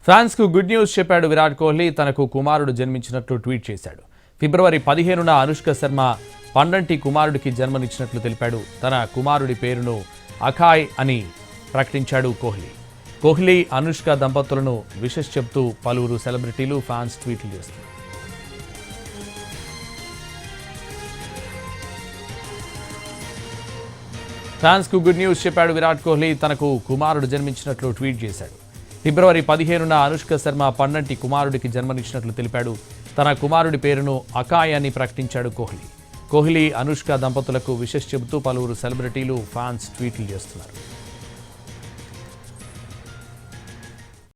ఫ్రాన్స్కు good news చెప్పాడు విరాట్ కోహ్లీ. తనకు కుమారుడు జన్మించినట్లు ట్వీట్ చేశాడు. ఫిబ్రవరి 15న అనుష్క శర్మ పండంటి కుమారుడికి జన్మనిచ్చినట్లు తెలిపాడు. తన కుమారుడి పేరును అఖాయ్ అని ప్రకటించాడు కోహ్లీ. కోహ్లీ, అనుష్క దంపతులను విషెస్ చెప్తూ పలువురు సెలబ్రిటీలు, ఫ్యాన్స్ ట్వీట్లు చేస్తున్నారు. ఫ్రాన్స్కు గుడ్ న్యూస్ చెప్పాడు విరాట్ కోహ్లీ. తనకు కుమారుడు జన్మించినట్లు ట్వీట్ చేశాడు. ఫిబ్రవరి 15న అనుష్క శర్మ పండంటి కుమారుడికి జన్మనిచ్చినట్లు తెలిపాడు. తన కుమారుడి పేరును అకాయ్ అని ప్రకటించాడు కోహ్లీ. కోహ్లీ, అనుష్క దంపతులకు విషెస్ చెబుతూ పలువురు సెలబ్రిటీలు, ఫ్యాన్స్ ట్వీట్లు చేస్తున్నారు.